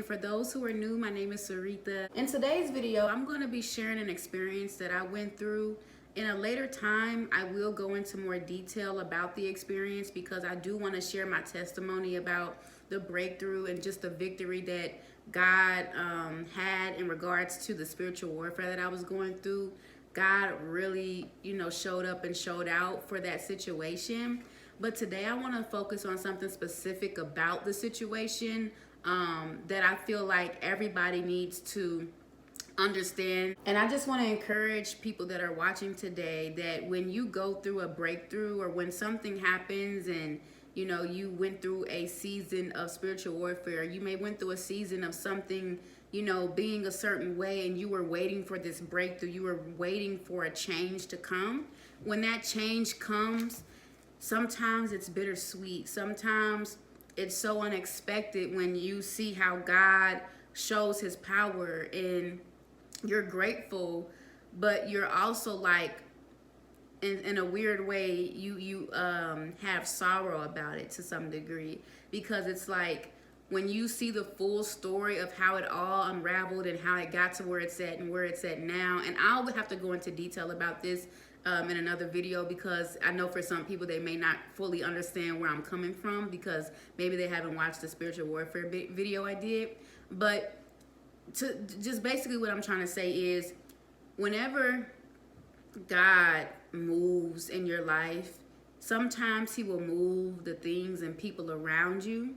for those who are new, my name is Sarita. In today's video, I'm going to be sharing an experience that I went through. In a later time, I will go into more detail about the experience because I do want to share my testimony about the breakthrough and just the victory that God had in regards to the spiritual warfare that I was going through. God really, showed up and showed out for that situation. But today I want to focus on something specific about the situation that I feel like everybody needs to understand. And I just want to encourage people that are watching today that when you go through a breakthrough or when something happens and you went through a season of spiritual warfare, you may went through a season of something being a certain way, and you were waiting for this breakthrough, you were waiting for a change to come. When that change comes, sometimes it's bittersweet, sometimes it's so unexpected when you see how God shows his power and you're grateful, but you're also like, in a weird way, you have sorrow about it to some degree, because it's like when you see the full story of how it all unraveled and how it got to where it's at and where it's at now. And I'll have to go into detail about this in another video, because I know for some people they may not fully understand where I'm coming from because maybe they haven't watched the spiritual warfare video I did. But just basically what I'm trying to say is, whenever God moves in your life, sometimes he will move the things and people around you.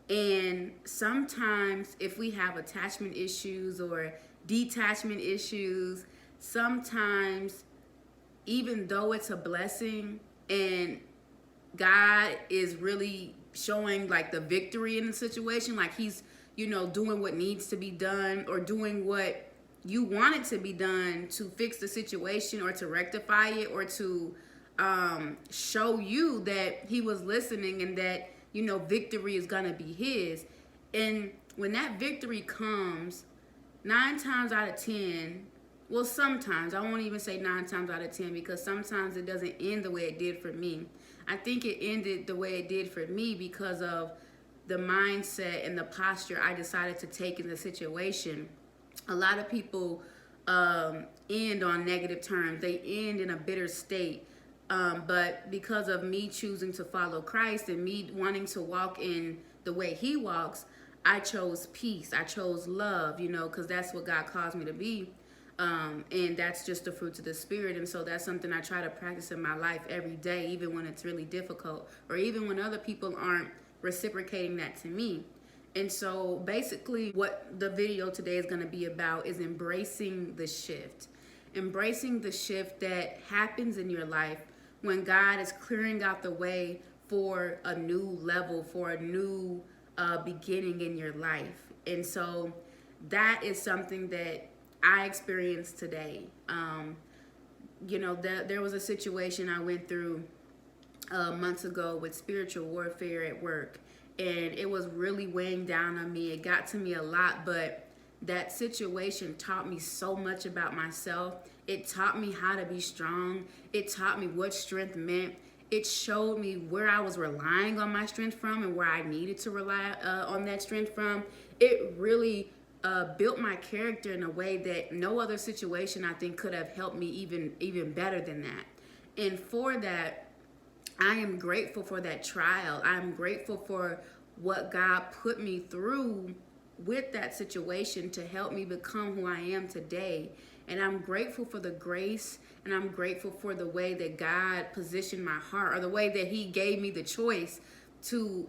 And sometimes if we have attachment issues or detachment issues, sometimes even though it's a blessing and God is really showing like the victory in the situation, like he's doing what needs to be done or doing what you want it to be done to fix the situation or to rectify it or to show you that he was listening and that victory is gonna be his. And when that victory comes, 9 times out of 10, well, sometimes, I won't even say 9 times out of 10, because sometimes it doesn't end the way it did for me. I think it ended the way it did for me because of the mindset and the posture I decided to take in the situation. A lot of people end on negative terms. They end in a bitter state. But because of me choosing to follow Christ and me wanting to walk in the way he walks, I chose peace. I chose love, because that's what God calls me to be. And that's just the fruits of the Spirit. And so that's something I try to practice in my life every day, even when it's really difficult or even when other people aren't reciprocating that to me. And so basically what the video today is going to be about is embracing the shift. Embracing the shift that happens in your life when God is clearing out the way for a new level, for a new beginning in your life. And so that is something that I experienced today. There was a situation I went through months ago with spiritual warfare at work, and it was really weighing down on me. It got to me a lot, but that situation taught me so much about myself. It taught me how to be strong. It taught me what strength meant. It showed me where I was relying on my strength from and where I needed to rely on that strength from. It really built my character in a way that no other situation I think could have helped me even better than that. And for that, I am grateful for that trial. I'm grateful for what God put me through with that situation to help me become who I am today. And I'm grateful for the grace, and I'm grateful for the way that God positioned my heart, or the way that he gave me the choice to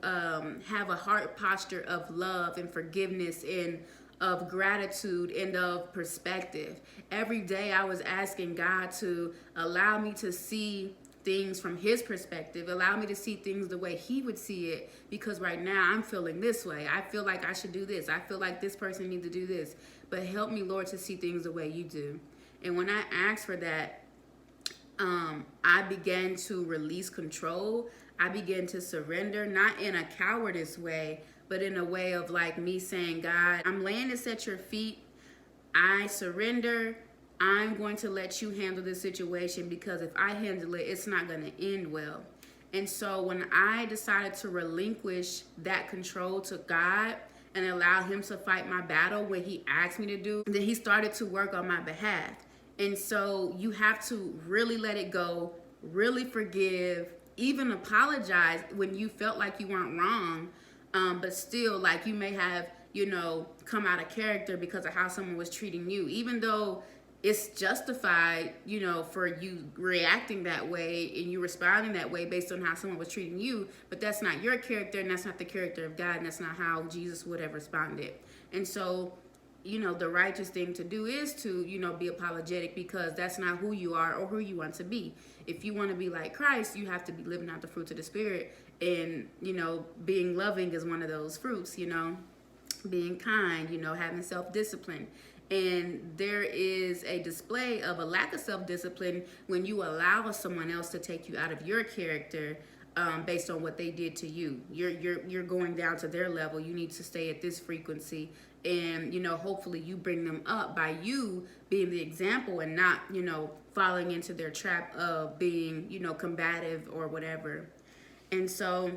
have a heart posture of love and forgiveness and of gratitude and of perspective. Every day I was asking God to allow me to see things from his perspective, allow me to see things the way he would see it, because right now I'm feeling this way. I feel like I should do this. I feel like this person needs to do this. But help me, Lord, to see things the way you do. And when I asked for that, I began to release control. I began to surrender, not in a cowardice way, but in a way of like me saying, God, I'm laying this at your feet. I surrender. I'm going to let you handle this situation, because if I handle it, it's not going to end well. And so when I decided to relinquish that control to God, and allow him to fight my battle when he asked me to do, then he started to work on my behalf. And so you have to really let it go, really forgive, even apologize when you felt like you weren't wrong, but still, like, you may have, come out of character because of how someone was treating you, even though it's justified, for you reacting that way and you responding that way based on how someone was treating you. But that's not your character, and that's not the character of God, and that's not how Jesus would have responded. And so, the righteous thing to do is to, be apologetic, because that's not who you are or who you want to be. If you want to be like Christ, you have to be living out the fruits of the Spirit. And, being loving is one of those fruits, being kind, having self-discipline. And there is a display of a lack of self-discipline when you allow someone else to take you out of your character based on what they did to you. You're going down to their level. You need to stay at this frequency. And, hopefully you bring them up by you being the example and not, falling into their trap of being, combative or whatever. And so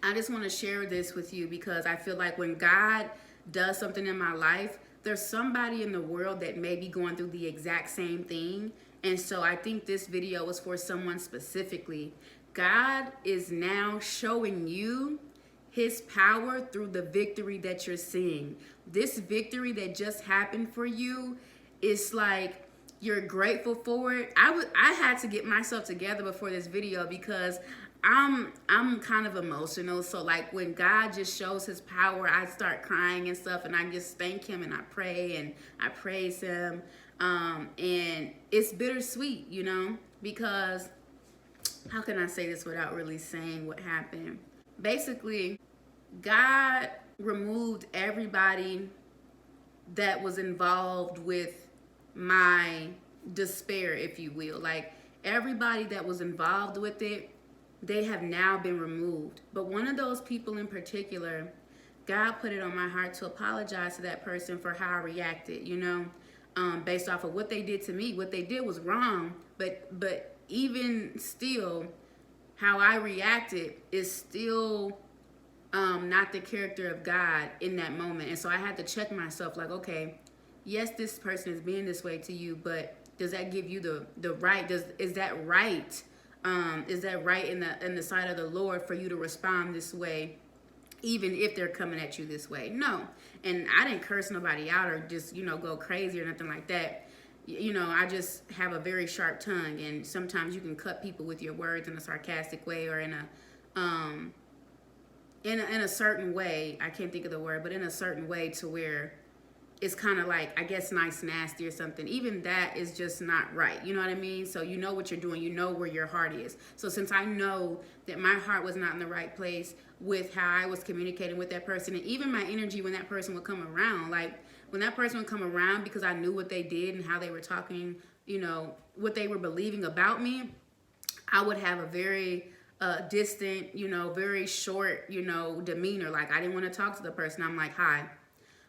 I just want to share this with you, because I feel like when God does something in my life, there's somebody in the world that may be going through the exact same thing. And so I think this video is for someone specifically. God is now showing you his power through the victory that you're seeing. This victory that just happened for you is like, you're grateful for it. I had to get myself together before this video, because I'm kind of emotional. So like when God just shows his power, I start crying and stuff, and I just thank him and I pray and I praise him. And it's bittersweet, because how can I say this without really saying what happened? Basically, God removed everybody that was involved with my despair, if you will. Like, everybody that was involved with it, they have now been removed. But one of those people in particular, God put it on my heart to apologize to that person for how I reacted, based off of what they did to me. What they did was wrong, but even still, how I reacted is still not the character of God in that moment. And so I had to check myself, like, okay, yes, this person is being this way to you, but does that give you the right? Is that right? Is that right in the sight of the Lord for you to respond this way, even if they're coming at you this way? No. And I didn't curse nobody out or just, go crazy or nothing like that. I just have a very sharp tongue, and sometimes you can cut people with your words in a sarcastic way or in a certain way. I can't think of the word, but in a certain way to where it's kind of like, I guess, nice, nasty or something. Even that is just not right. You know what I mean? So you know what you're doing. You know where your heart is. So since I know that my heart was not in the right place with how I was communicating with that person, and even my energy when that person would come around, like when that person would come around, because I knew what they did and how they were talking, what they were believing about me, I would have a very distant, very short, demeanor. Like, I didn't want to talk to the person. I'm like, hi,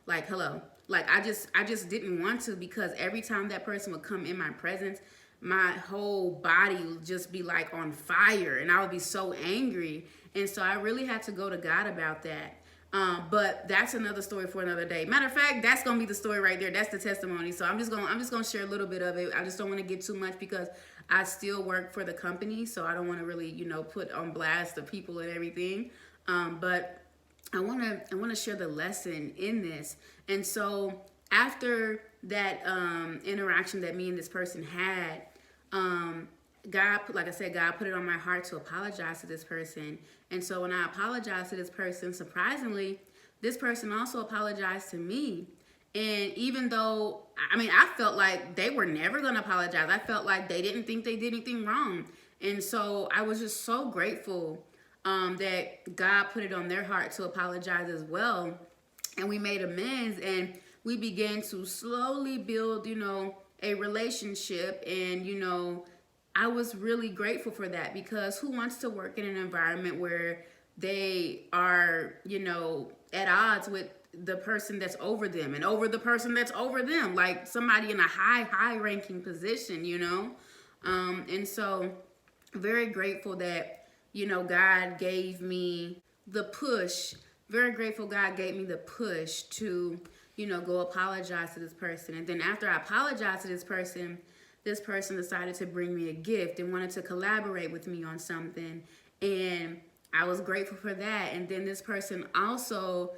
like, hello. Like, I just didn't want to, because every time that person would come in my presence, my whole body would just be like on fire, and I would be so angry. And so I really had to go to God about that. But that's another story for another day. Matter of fact, that's gonna be the story right there. That's the testimony. So I'm just gonna share a little bit of it. I just don't want to get too much, because I still work for the company, so I don't want to really, put on blast the people and everything. But I want to share the lesson in this. And so after that interaction that me and this person had, God, like I said, God put it on my heart to apologize to this person. And so when I apologized to this person, surprisingly, this person also apologized to me. And even though, I felt like they were never going to apologize. I felt like they didn't think they did anything wrong. And so I was just so grateful that God put it on their heart to apologize as well. And we made amends, and we began to slowly build, a relationship. And, I was really grateful for that, because who wants to work in an environment where they are, at odds with the person that's over them and over the person that's over them, like somebody in a high ranking position, and so very grateful that, God gave me the push very grateful God gave me the push to, go apologize to this person. And then after I apologized to this person decided to bring me a gift and wanted to collaborate with me on something. And I was grateful for that. And then this person also,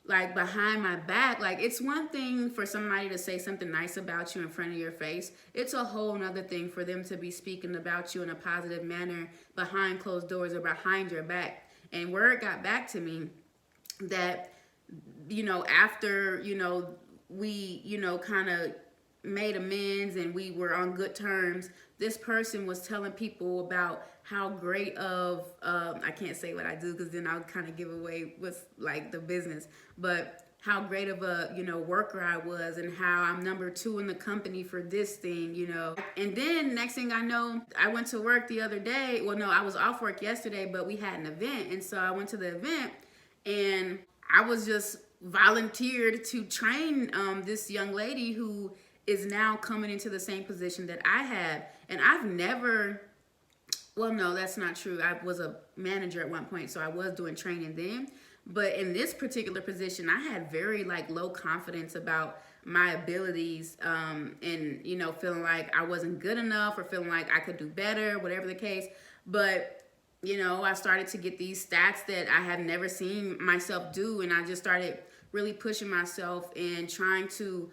like, behind my back, like, it's one thing for somebody to say something nice about you in front of your face. It's a whole nother thing for them to be speaking about you in a positive manner behind closed doors or behind your back. And word got back to me that, after, we, kind of made amends and we were on good terms, this person was telling people about how great of I can't say what I do because then I'll kind of give away what's like the business, but how great of a worker I was and how I'm number 2 in the company for this thing. And then next thing I know, I went to work the other day. Well, no, I was off work yesterday, but we had an event, and so I went to the event and I was just volunteered to train this young lady who is now coming into the same position that I had. And I've never, well, no, that's not true. I was a manager at one point, so I was doing training then. But in this particular position, I had very low confidence about my abilities, and feeling like I wasn't good enough or feeling like I could do better, whatever the case. But I started to get these stats that I have never seen myself do, and I just started really pushing myself and trying to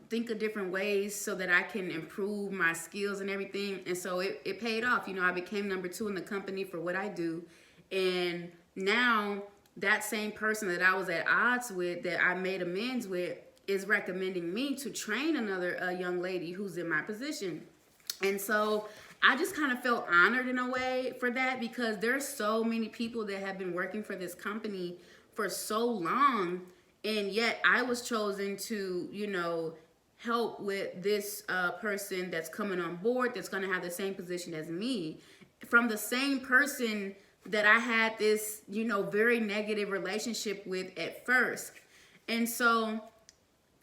think of different ways so that I can improve my skills and everything. And so it paid off. I became number 2 in the company for what I do. And now that same person that I was at odds with, that I made amends with, is recommending me to train another young lady who's in my position. And so I just kind of felt honored in a way for that, because there's so many people that have been working for this company for so long, and yet I was chosen to, help with this person that's coming on board, that's going to have the same position as me, from the same person that I had this, very negative relationship with at first. And so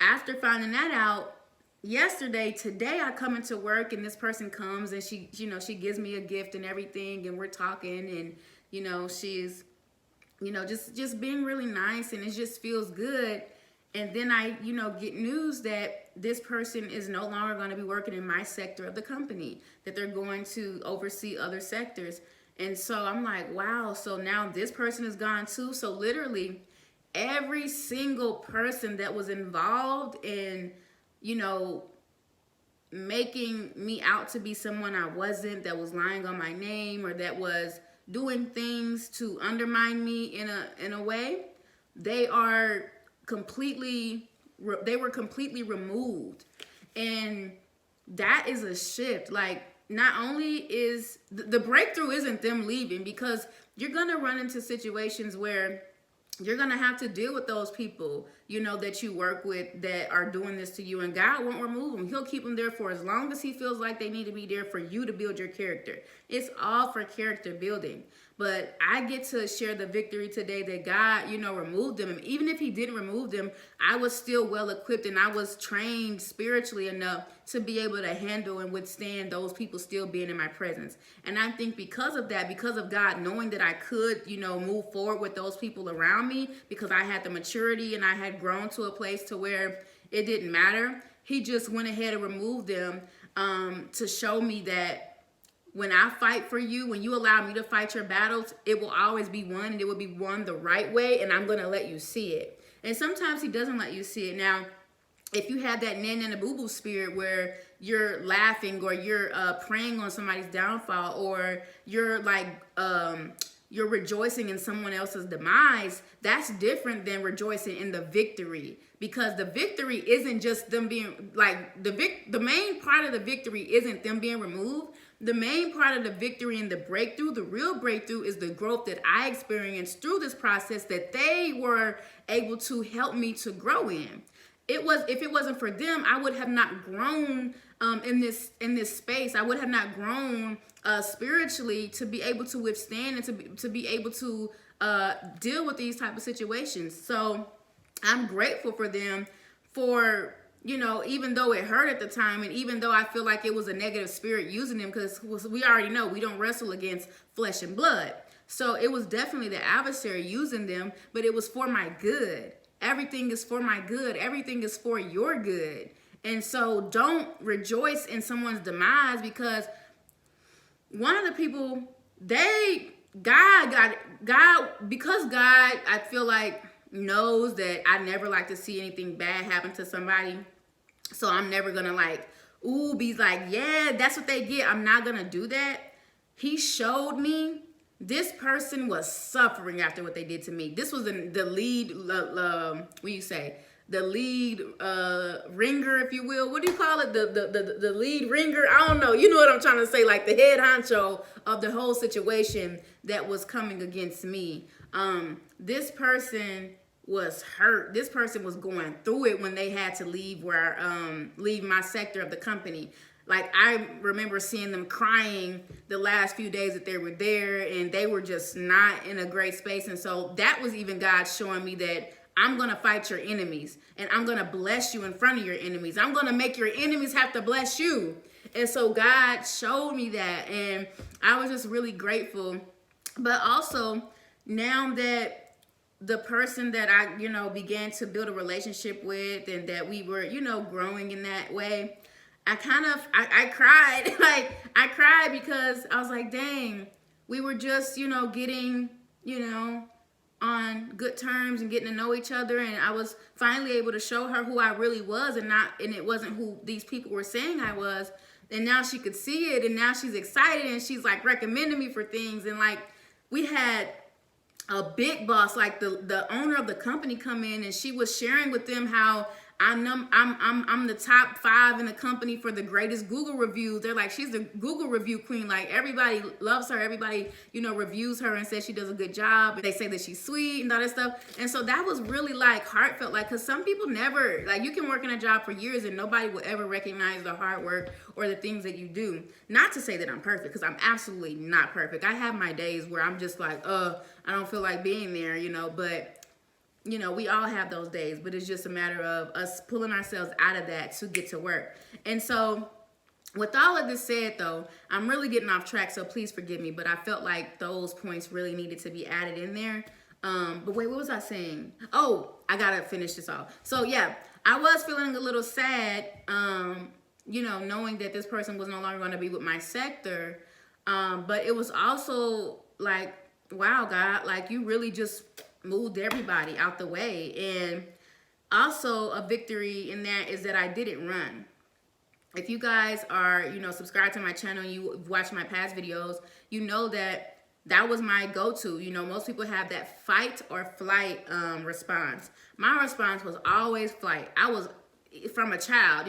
after finding that out, today I come into work and this person comes and she gives me a gift and everything, and we're talking, and, she's, just being really nice, and it just feels good. And then I, get news that this person is no longer going to be working in my sector of the company, that they're going to oversee other sectors. And so I'm like, wow, so now this person is gone too. So literally every single person that was involved in, making me out to be someone I wasn't, that was lying on my name, or that was doing things to undermine me in a way, they were completely removed. And that is a shift. Like, not only is the breakthrough isn't them leaving, because you're gonna run into situations where you're gonna have to deal with those people, that you work with, that are doing this to you, and God won't remove them. He'll keep them there for as long as he feels like they need to be there for you to build your character. It's all for character building. But I get to share the victory today that God, removed them. And even if he didn't remove them, I was still well equipped, and I was trained spiritually enough to be able to handle and withstand those people still being in my presence. And I think because of that, because of God knowing that I could, move forward with those people around me, because I had the maturity and I had grown to a place to where it didn't matter, he just went ahead and removed them, to show me that when I fight for you, when you allow me to fight your battles, it will always be won, and it will be won the right way, and I'm going to let you see it. And sometimes he doesn't let you see it. Now, if you have that nan boo boo spirit where you're laughing, or you're praying on somebody's downfall, or you're you're rejoicing in someone else's demise, that's different than rejoicing in the victory. Because the victory isn't just them being the main part of the victory isn't them being removed. The main part of the victory and the breakthrough, the real breakthrough, is the growth that I experienced through this process that they were able to help me to grow in. If it wasn't for them, I would have not grown in this space. I would have not grown spiritually to be able to withstand and to be able to deal with these type of situations. So I'm grateful for them for, even though it hurt at the time, and even though I feel like it was a negative spirit using them, because we already know we don't wrestle against flesh and blood. So it was definitely the adversary using them, but it was for my good. Everything is for my good. Everything is for your good. And so don't rejoice in someone's demise, because one of the people, God, because God, I feel like, knows that I never like to see anything bad happen to somebody. So I'm never gonna like, ooh, be like, yeah, that's what they get. I'm not gonna do that. He showed me this person was suffering after what they did to me. This was the lead, what do you say? The lead ringer, if you will. What do you call it? The lead ringer? I don't know. You know what I'm trying to say? Like the head honcho of the whole situation that was coming against me. This person was hurt. This person was going through it when they had to leave leave my sector of the company. Like, I remember seeing them crying the last few days that they were there, and they were just not in a great space. And so that was even God showing me that I'm going to fight your enemies, and I'm going to bless you in front of your enemies. I'm going to make your enemies have to bless you. And so God showed me that, and I was just really grateful. But also, now that the person that I, began to build a relationship with, and that we were, growing in that way, I cried. Like, I cried because I was like, dang, we were just, getting, on good terms and getting to know each other. And I was finally able to show her who I really was, and it wasn't who these people were saying I was. And now she could see it, and now she's excited, and she's like recommending me for things. And like, we had a big boss, like the owner of the company, come in, and she was sharing with them how I'm the top 5 in the company for the greatest Google reviews. They're like, she's the Google review queen. Like, everybody loves her. Everybody, reviews her and says she does a good job. They say that she's sweet and all that stuff. And so that was really like heartfelt. Like, cause some people never, like, you can work in a job for years and nobody will ever recognize the hard work or the things that you do. Not to say that I'm perfect, because I'm absolutely not perfect. I have my days where I'm just like, I don't feel like being there, but we all have those days, but it's just a matter of us pulling ourselves out of that to get to work. And so with all of this said, though, I'm really getting off track, so please forgive me, but I felt like those points really needed to be added in there. But wait, what was I saying? Oh, I gotta finish this off. So yeah, I was feeling a little sad, knowing that this person was no longer going to be with my sector. But it was also like, wow, God, like, you really just moved everybody out the way. And also a victory in that is that I didn't run. If you guys are, subscribed to my channel, you watch my past videos, you know that was my go-to. Most people have that fight or flight response. My response was always flight. I was, from a child,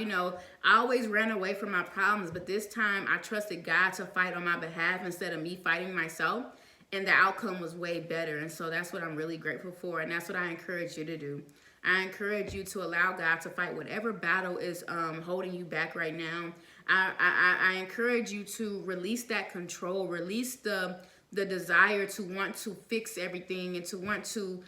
I always ran away from my problems, but this time I trusted God to fight on my behalf instead of me fighting myself. And the outcome was way better. And so that's what I'm really grateful for. And that's what I encourage you to do. I encourage you to allow God to fight whatever battle is holding you back right now. I encourage you to release that control, release the desire to want to fix everything and to want to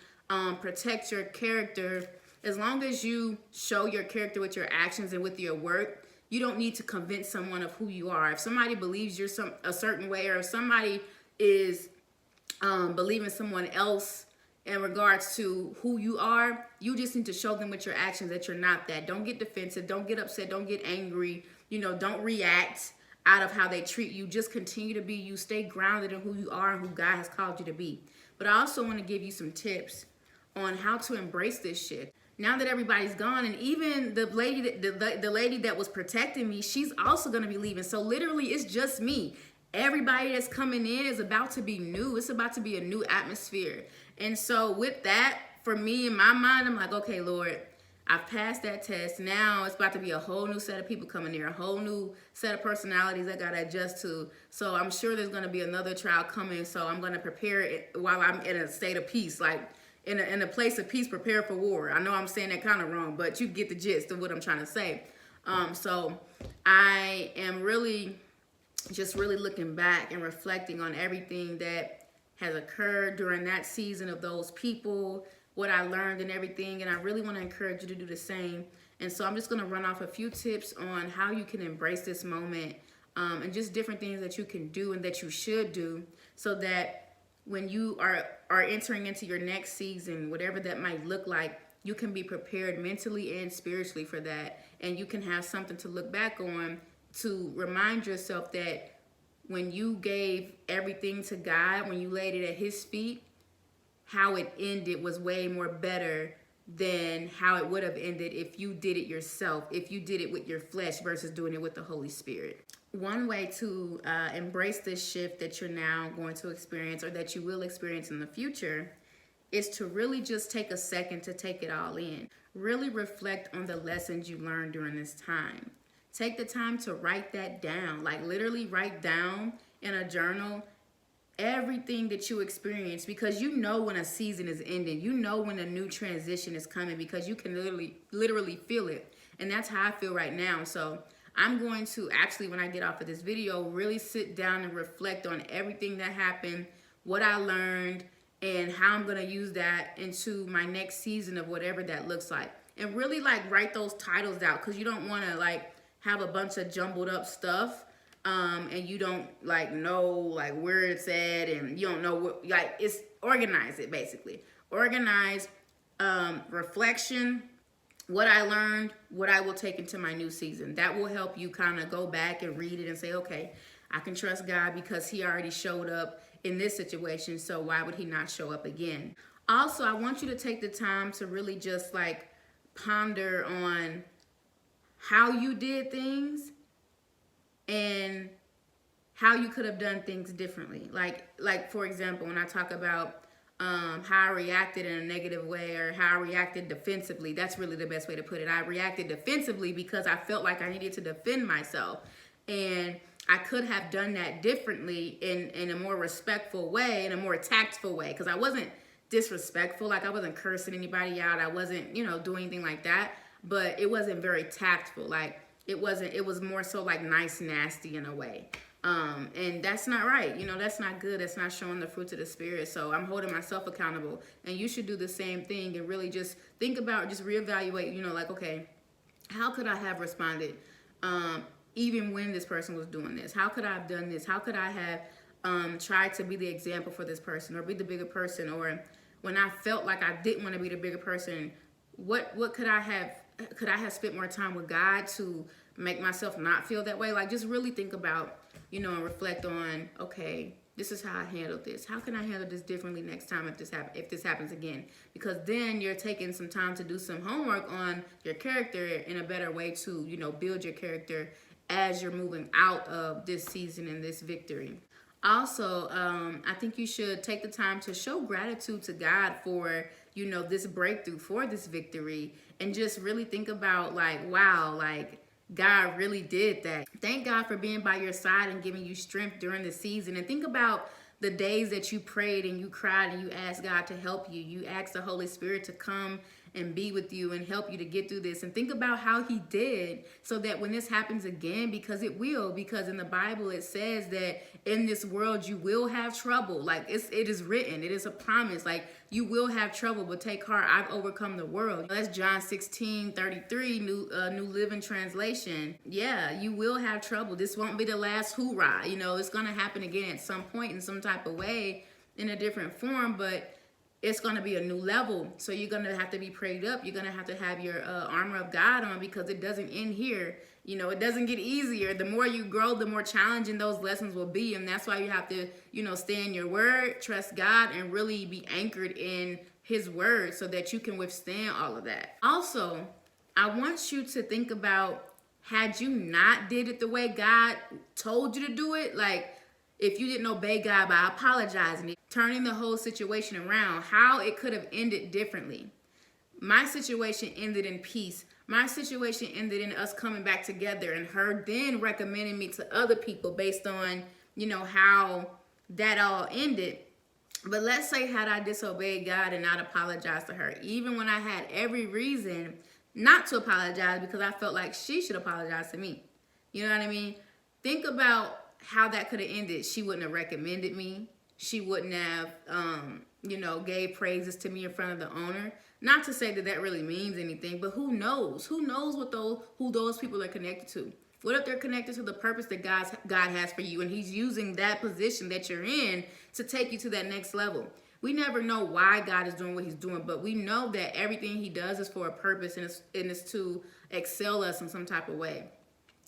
protect your character. As long as you show your character with your actions and with your work, you don't need to convince someone of who you are. If somebody believes you're a certain way, or if somebody is believing someone else in regards to who you are, you just need to show them with your actions that you're not that. Don't get defensive. Don't get upset. Don't get angry. Don't react out of how they treat you. Just continue to be you. Stay grounded in who you are and who God has called you to be. But I also want to give you some tips on how to embrace this shit. Now that everybody's gone, and even the lady that was protecting me, she's also going to be leaving. So literally, it's just me. Everybody that's coming in is about to be new. It's about to be a new atmosphere. And so with that, for me, in my mind, I'm like, okay, Lord, I've passed that test. Now it's about to be a whole new set of people coming there, a whole new set of personalities I got to adjust to. So I'm sure there's going to be another trial coming. So I'm going to prepare it while I'm in a state of peace, like in a place of peace, prepare for war. I know I'm saying that kind of wrong, but you get the gist of what I'm trying to say. So I am really looking back and reflecting on everything that has occurred during that season of those people, what I learned and everything. And I really want to encourage you to do the same. And so I'm just going to run off a few tips on how you can embrace this moment, and just different things that you can do and that you should do so that when you are entering into your next season, whatever that might look like, you can be prepared mentally and spiritually for that. And you can have something to look back on to remind yourself that when you gave everything to God, when you laid it at his feet, how it ended was way more better than how it would have ended if you did it yourself, if you did it with your flesh versus doing it with the Holy Spirit. One way to embrace this shift that you're now going to experience, or that you will experience in the future, is to really just take a second to take it all in. Really reflect on the lessons you learned during this time. Take the time to write that down, like literally write down in a journal everything that you experience, because you know when a season is ending, you know when a new transition is coming, because you can literally feel it. And that's how I feel right now. So I'm going to actually, when I get off of this video, really sit down and reflect on everything that happened, what I learned, and how I'm going to use that into my next season of whatever that looks like. And really like write those titles out, because you don't want to like have a bunch of jumbled up stuff and you don't like know like where it's at, and you don't know what, like, it's organize it basically. Organize, reflection, what I learned, what I will take into my new season. That will help you kind of go back and read it and say, okay, I can trust God because he already showed up in this situation, so why would he not show up again? Also, I want you to take the time to really just like ponder on how you did things and how you could have done things differently. Like for example, when I talk about how I reacted in a negative way, or how I reacted defensively. That's really the best way to put it. I reacted defensively because I felt like I needed to defend myself. And I could have done that differently in a more respectful way, in a more tactful way. Because I wasn't disrespectful. Like I wasn't cursing anybody out. I wasn't, doing anything like that. But it wasn't very tactful. Like it was more so like nice, nasty in a way. And that's not right. That's not good. That's not showing the fruits of the spirit. So I'm holding myself accountable, and you should do the same thing and really just think about, just reevaluate, like, okay, how could I have responded, even when this person was doing this? How could I have done this? How could I have, tried to be the example for this person, or be the bigger person? Or when I felt like I didn't want to be the bigger person, what could I have spent more time with God to make myself not feel that way? Like, just really think about, and reflect on, okay, this is how I handled this. How can I handle this differently next time if this happens again? Because then you're taking some time to do some homework on your character in a better way to, build your character as you're moving out of this season and this victory. Also, I think you should take the time to show gratitude to God for, this breakthrough, for this victory, and just really think about like, wow, like, God really did that. Thank God for being by your side and giving you strength during the season. And think about the days that you prayed and you cried and you asked God to help you. You asked the Holy Spirit to come and be with you and help you to get through this. And think about how he did, so that when this happens again, because it will, because in the Bible it says that in this world you will have trouble. Like it is written, it is a promise. Like, you will have trouble, but take heart, I've overcome the world. That's John 16:33, New Living Translation. Yeah, you will have trouble. This won't be the last hoorah. It's gonna happen again at some point in some type of way, in a different form, but it's going to be a new level. So you're going to have to be prayed up. You're going to have your armor of God on, because it doesn't end here. It doesn't get easier. The more you grow, the more challenging those lessons will be. And that's why you have to, stay in your word, trust God, and really be anchored in his word so that you can withstand all of that. Also, I want you to think about, had you not did it the way God told you to do it, like, if you didn't obey God by apologizing, turning the whole situation around, how it could have ended differently. My situation ended in peace. My situation ended in us coming back together, and her then recommending me to other people based on, how that all ended. But let's say, had I disobeyed God and not apologized to her, even when I had every reason not to apologize, because I felt like she should apologize to me. You know what I mean? Think about how that could have ended. She wouldn't have recommended me. She wouldn't have, gave praises to me in front of the owner. Not to say that really means anything, but who knows? Who knows who those people are connected to? What if they're connected to the purpose that God has for you, and he's using that position that you're in to take you to that next level? We never know why God is doing what he's doing, but we know that everything he does is for a purpose, and it's to excel us in some type of way.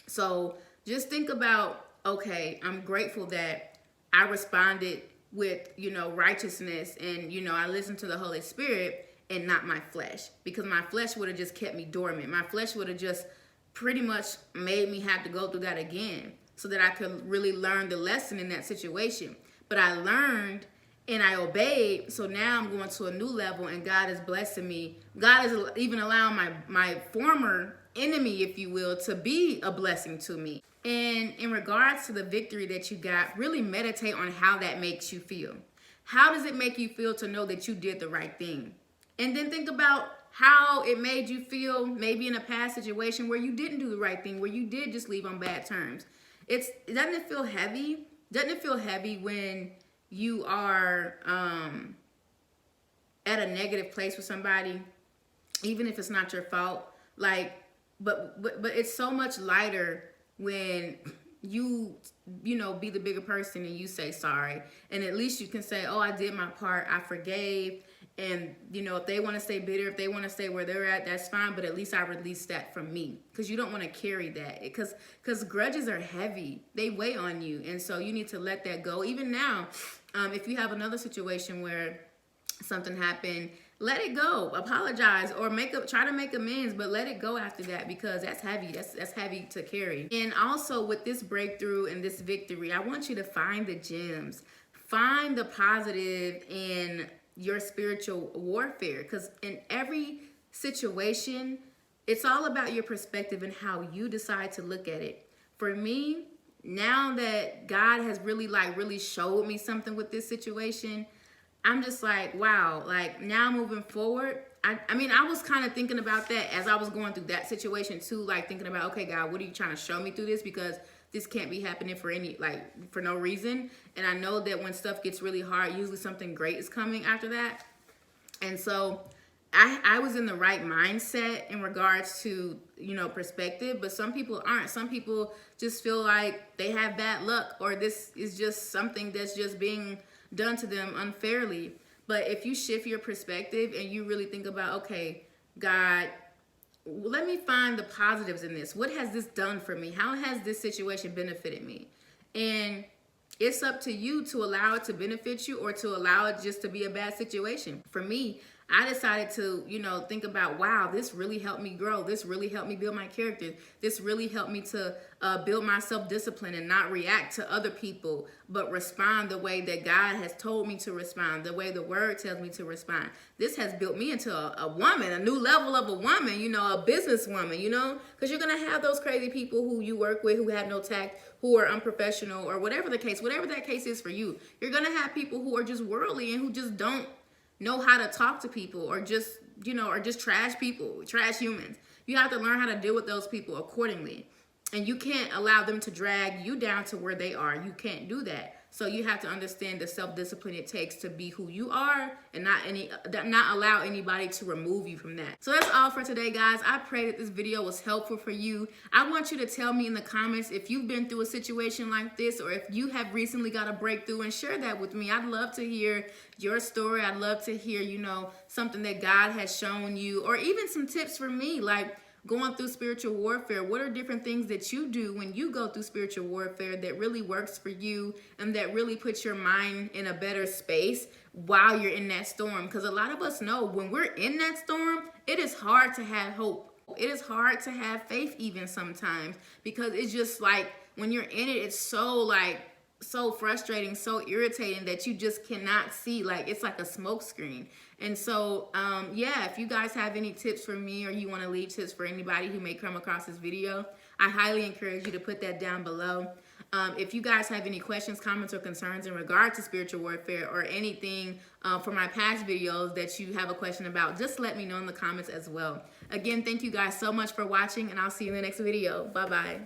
So just think about, okay, I'm grateful that I responded with, righteousness, and, I listened to the Holy Spirit and not my flesh, because my flesh would have just kept me dormant. My flesh would have just pretty much made me have to go through that again so that I could really learn the lesson in that situation. But I learned and I obeyed, so now I'm going to a new level, and God is blessing me. God is even allowing my former enemy, if you will, to be a blessing to me. And in regards to the victory that you got, really meditate on how that makes you feel. How does it make you feel to know that you did the right thing? And then think about how it made you feel maybe in a past situation where you didn't do the right thing, where you did just leave on bad terms. Doesn't it feel heavy? Doesn't it feel heavy when you are at a negative place with somebody, even if it's not your fault? But it's so much lighter when you be the bigger person and you say sorry, and at least you can say, oh, I did my part, I forgave. And if they want to stay bitter, if they want to stay where they're at, that's fine, but at least I released that from me, because you don't want to carry that, because grudges are heavy. They weigh on you, and so you need to let that go. Even now, if you have another situation where something happened, let it go. Apologize or try to make amends, but let it go after that, because that's heavy. That's heavy to carry. And also with this breakthrough and this victory, I want you to find the gems. Find the positive in your spiritual warfare, because in every situation, it's all about your perspective and how you decide to look at it. For me, now that God has really showed me something with this situation, I'm just like, wow, now moving forward, I was kind of thinking about that as I was going through that situation too, thinking about, okay, God, what are you trying to show me through this? Because this can't be happening for no reason. And I know that when stuff gets really hard, usually something great is coming after that. And so I was in the right mindset in regards to, perspective, but some people aren't. Some people just feel like they have bad luck, or this is just something that's just being done to them unfairly. But if you shift your perspective and you really think about, okay, God, let me find the positives in this. What has this done for me? How has this situation benefited me? And it's up to you to allow it to benefit you or to allow it just to be a bad situation. For me, I decided to, think about, wow, this really helped me grow. This really helped me build my character. This really helped me to build my self-discipline and not react to other people, but respond the way that God has told me to respond, the way the word tells me to respond. This has built me into a woman, a new level of a woman, a businesswoman, because you're going to have those crazy people who you work with who have no tact, who are unprofessional, or whatever that case is for you. You're going to have people who are just worldly and who just don't know how to talk to people, or just trash people, trash humans. You have to learn how to deal with those people accordingly. And you can't allow them to drag you down to where they are. You can't do that. So you have to understand the self-discipline it takes to be who you are, and not allow anybody to remove you from that. So that's all for today, guys. I pray that this video was helpful for you. I want you to tell me in the comments if you've been through a situation like this, or if you have recently got a breakthrough, and share that with me. I'd love to hear your story. I'd love to hear, something that God has shown you, or even some tips for me, like going through spiritual warfare. What are different things that you do when you go through spiritual warfare that really works for you and that really puts your mind in a better space while you're in that storm? Because a lot of us know when we're in that storm, it is hard to have hope. It is hard to have faith even sometimes, because it's just like when you're in it, it's so frustrating, so irritating that you just cannot see. It's like a smoke screen. And so, if you guys have any tips for me, or you want to leave tips for anybody who may come across this video, I highly encourage you to put that down below. If you guys have any questions, comments, or concerns in regard to spiritual warfare, or anything from my past videos that you have a question about, just let me know in the comments as well. Again, thank you guys so much for watching, and I'll see you in the next video. Bye-bye.